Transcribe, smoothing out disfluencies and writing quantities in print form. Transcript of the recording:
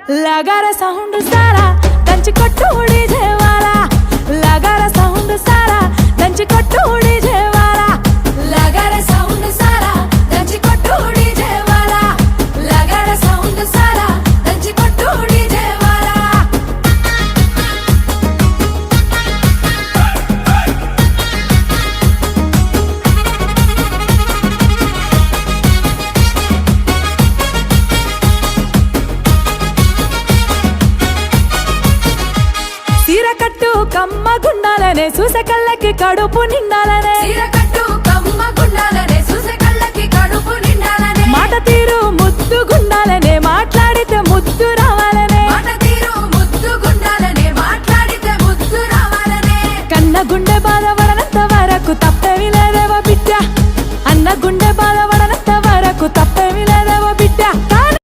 लगारा sound सारा దంచి కొట్టు डीजे वाला लगारा साउंड सारा దంచి కొట్టు डीजे वाला लगारा साउंड सारा దంచి కొట్టు डीजे वाला लगारा साउंड सारा దంచి కొట్టు डीजे वाला సీరకట్టు కమ్మ గుండాలనే చూసే కళ్ళకి కడుపు నిండాలనే సీరకట్టు కమ్మ గుండాలనే చూసే కళ్ళకి కడుపు నిండాలనే మాట తీరు ముద్దు గుండాలనే